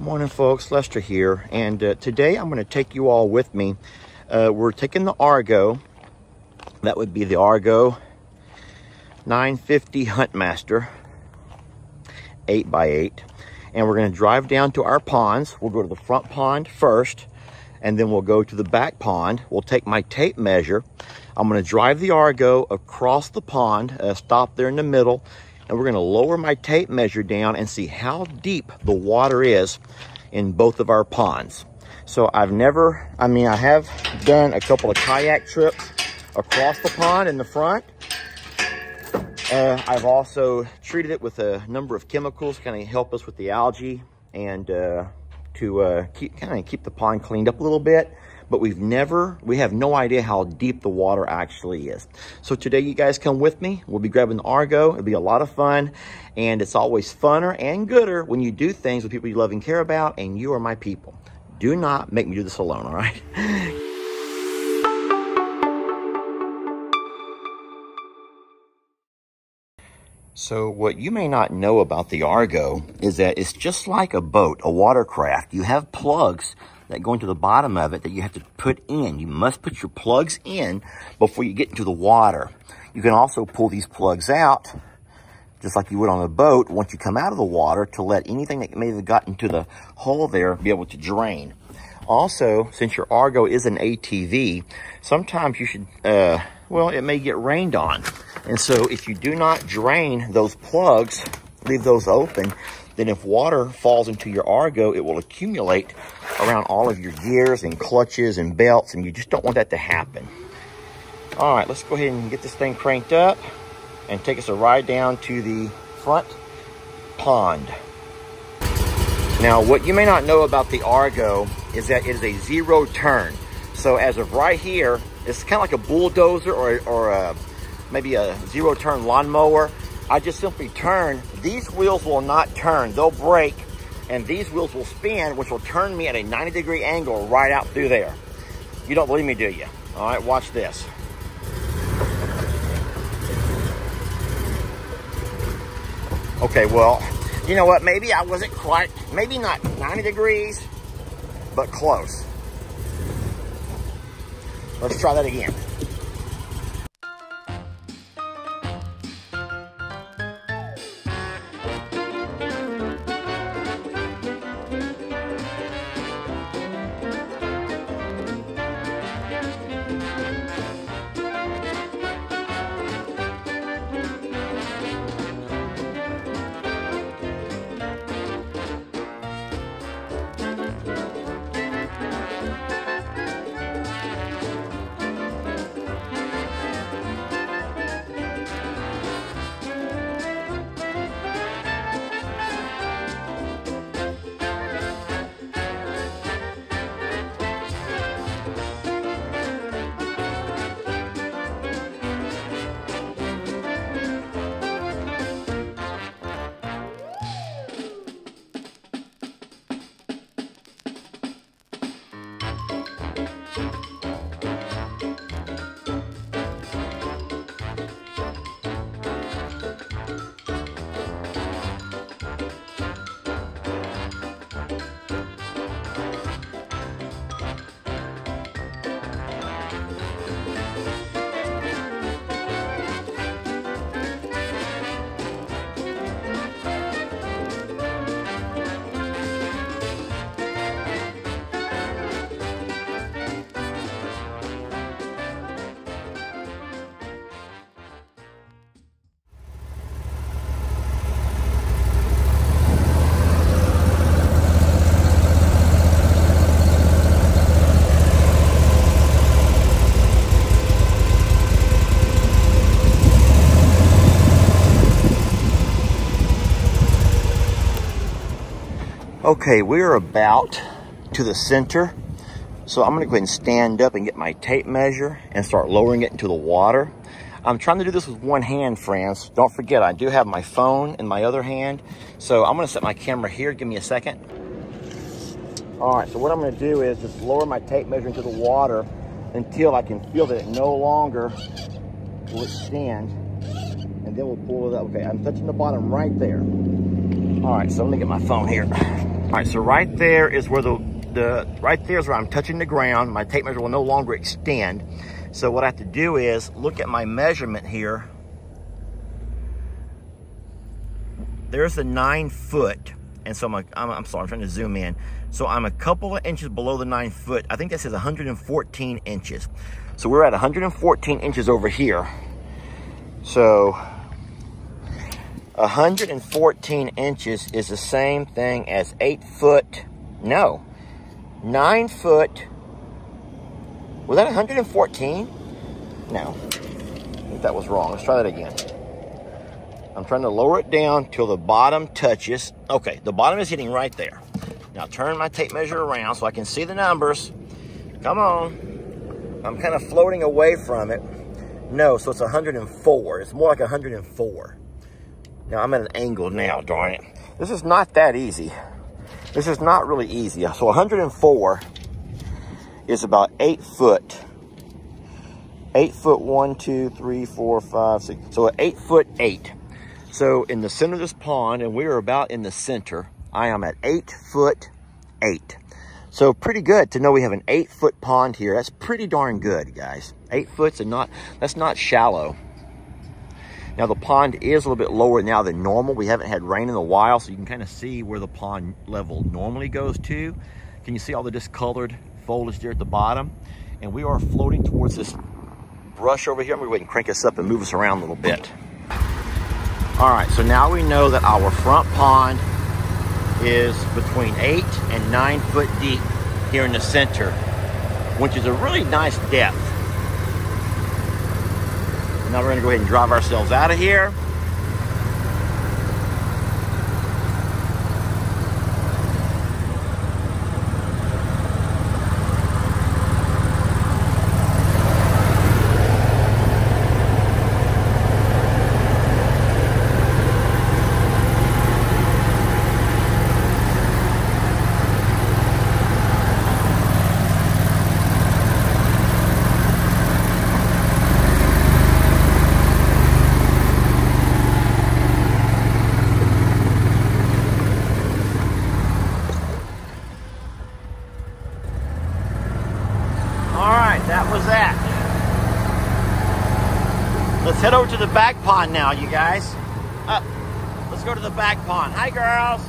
Morning folks, Lester here, and today I'm going to take you all with me. We're taking the Argo, that would be the Argo 950 Huntmaster 8x8, and we're going to drive down to our ponds. We'll go to the front pond first, and then we'll go to the back pond. We'll take my tape measure. I'm going to drive the Argo across the pond, stop there in the middle, and we're going to lower my tape measure down and see how deep the water is in both of our ponds. So I have done a couple of kayak trips across the pond in the front. I've also treated it with a number of chemicals to kind of help us with the algae and to keep the pond cleaned up a little bit. But we have no idea how deep the water actually is. So today you guys come with me. We'll be grabbing the Argo. It'll be a lot of fun. And it's always funner and gooder when you do things with people you love and care about, and you are my people. Do not make me do this alone, all right? So what you may not know about the Argo is that it's just like a boat, a watercraft. You have plugs that go into the bottom of it that you have to put in. You must put your plugs in before you get into the water. You can also pull these plugs out, just like you would on a boat, once you come out of the water, to let anything that may have gotten into the hole there be able to drain. Also, since your Argo is an ATV, sometimes you should, it may get rained on. And so if you do not drain those plugs, leave those open, then if water falls into your Argo, it will accumulate around all of your gears and clutches and belts, and you just don't want that to happen. All right, let's go ahead and get this thing cranked up and take us a ride down to the front pond. Now, what you may not know about the Argo is that it is a zero turn. So as of right here, it's kind of like a bulldozer or maybe a zero turn lawnmower. I just simply turn. These wheels will not turn. They'll brake, and these wheels will spin, which will turn me at a 90-degree angle right out through there. You don't believe me, do you? All right, watch this. Okay, well, you know what? Maybe I wasn't quite, maybe not 90 degrees, but close. Let's try that again. Okay, we're about to the center. So I'm gonna go ahead and stand up and get my tape measure and start lowering it into the water. I'm trying to do this with one hand, friends. Don't forget, I do have my phone in my other hand. So I'm gonna set my camera here. Give me a second. All right, so what I'm gonna do is just lower my tape measure into the water until I can feel that it no longer will extend. And then we'll pull it up. Okay, I'm touching the bottom right there. All right, so let me get my phone here. right, so right there is where right there is where I'm touching the ground. My tape measure will no longer extend. So what I have to do is look at my measurement here. There's the 9 foot. And so I'm sorry, I'm trying to zoom in. So I'm a couple of inches below the 9 foot. I think that says 114 inches. So we're at 114 inches over here. So 114 inches is the same thing as 8 foot. No, 9 foot. Was that 114? No, I think that was wrong. Let's try that again. I'm trying to lower it down till the bottom touches. Okay, the bottom is hitting right there. Now turn my tape measure around so I can see the numbers. Come on. I'm kind of floating away from it. No, so it's 104. It's more like 104. Now I'm at an angle now, darn it. This is not that easy. This is not really easy. So 104 is about 8 foot. 8 foot 1, 2, 3, 4, 5, 6. So 8 foot 8. So in the center of this pond, and we are about in the center, I am at 8 foot 8. So pretty good to know we have an 8 foot pond here. That's pretty darn good, guys. 8 foot, and that's not shallow. Now the pond is a little bit lower now than normal. We haven't had rain in a while, so you can kind of see where the pond level normally goes to. Can you see all the discolored foliage there at the bottom? And we are floating towards this brush over here. I'm gonna go ahead and crank us up and move us around a little bit. All right, so now we know that our front pond is between 8 and 9 foot deep here in the center, which is a really nice depth. Now we're gonna go ahead and drive ourselves out of here. That was that. Let's head over to the back pond now, you guys. Let's go to the back pond. Hi, girls.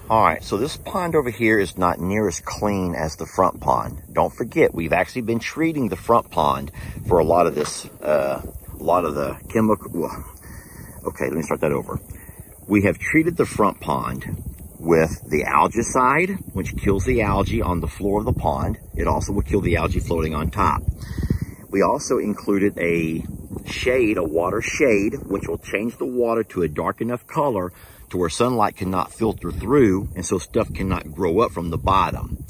All right, so this pond over here is not near as clean as the front pond. Don't forget, we've actually been treating the front pond for a lot of this, a lot of the chemical. Okay, let me start that over. We have treated the front pond with the algicide, which kills the algae on the floor of the pond. It also will kill the algae floating on top. We also included a shade, a water shade, which will change the water to a dark enough color to where sunlight cannot filter through, and so stuff cannot grow up from the bottom.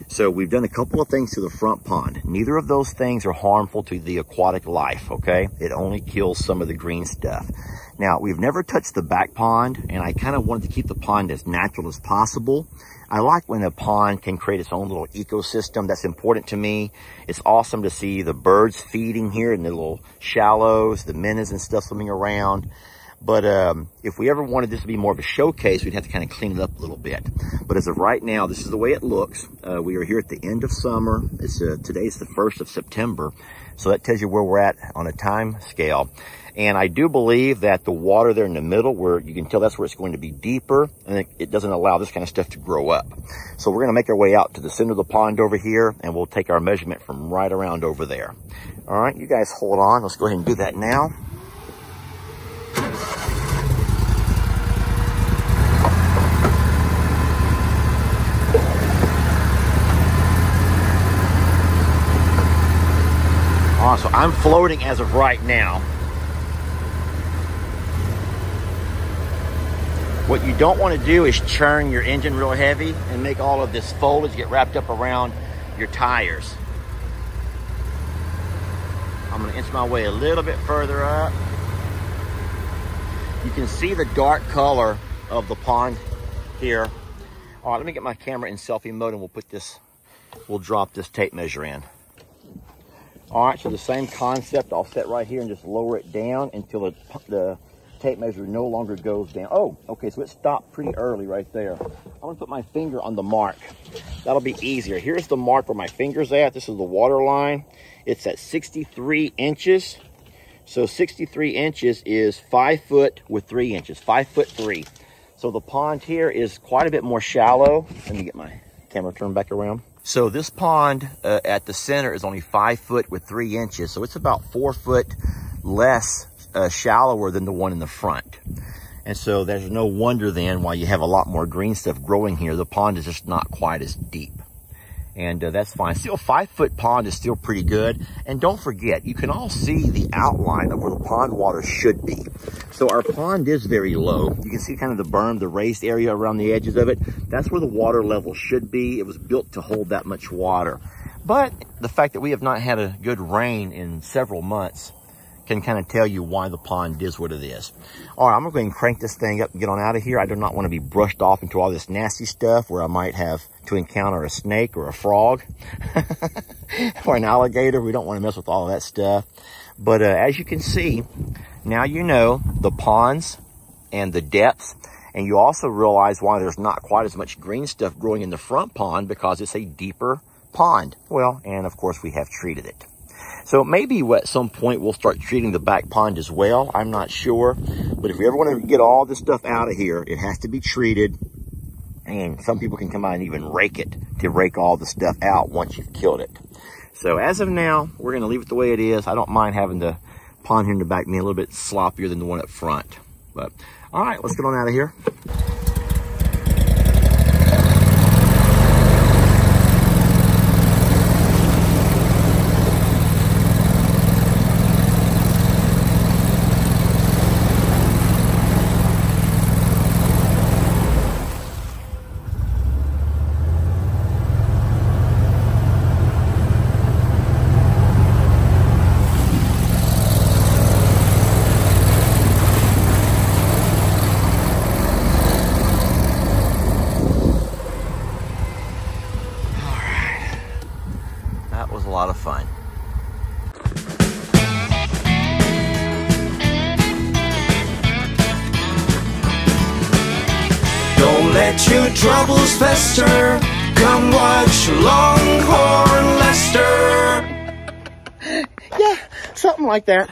So we've done a couple of things to the front pond. Neither of those things are harmful to the aquatic life, okay? It only kills some of the green stuff. Now, we've never touched the back pond, and I kind of wanted to keep the pond as natural as possible. I like when a pond can create its own little ecosystem. That's important to me. It's awesome to see the birds feeding here in the little shallows, the minnows and stuff swimming around. But if we ever wanted this to be more of a showcase, we'd have to kind of clean it up a little bit. But as of right now, this is the way it looks. We are here at the end of summer. Today's the 1st of September. So that tells you where we're at on a time scale. And I do believe that the water there in the middle, where you can tell that's where it's going to be deeper, and it doesn't allow this kind of stuff to grow up. So we're going to make our way out to the center of the pond over here, and we'll take our measurement from right around over there. All right, you guys hold on. Let's go ahead and do that now. All right, so I'm floating as of right now. What you don't want to do is churn your engine real heavy and make all of this foliage get wrapped up around your tires. I'm going to inch my way a little bit further up. You can see the dark color of the pond here. All right, let me get my camera in selfie mode and we'll drop this tape measure in. All right, so the same concept. I'll set right here and just lower it down until the tape measure no longer goes down. Oh, okay, so it stopped pretty early right there. I'm gonna put my finger on the mark. That'll be easier. Here's the mark where my finger's at. This is the water line. It's at 63 inches. So 63 inches is 5 foot with 3 inches, 5'3". So the pond here is quite a bit more shallow. Let me get my camera turned back around. So this pond at the center is only 5 foot with 3 inches. So it's about 4 foot less shallower than the one in the front. And so there's no wonder then why you have a lot more green stuff growing here. The pond is just not quite as deep. And that's fine. Still, 5 foot pond is still pretty good. And don't forget, you can all see the outline of where the pond water should be. So our pond is very low. You can see kind of the berm, the raised area around the edges of it. That's where the water level should be. It was built to hold that much water. But the fact that we have not had a good rain in several months can kind of tell you why the pond is what it is. All right, I'm gonna go ahead and crank this thing up and get on out of here. I do not want to be brushed off into all this nasty stuff where I might have to encounter a snake or a frog or an alligator. We don't want to mess with all of that stuff. But as you can see, now you know the ponds and the depths, and you also realize why there's not quite as much green stuff growing in the front pond, because it's a deeper pond. Well, and of course we have treated it. So maybe at some point we'll start treating the back pond as well. I'm not sure. But if we ever want to get all this stuff out of here, it has to be treated. And some people can come by and even rake it to rake all the stuff out once you've killed it. So as of now, we're going to leave it the way it is. I don't mind having the pond here in the back being a little bit sloppier than the one up front. But all right, let's get on out of here. That was a lot of fun. Don't let your troubles fester. Come watch Longhorn Lester. Yeah, something like that.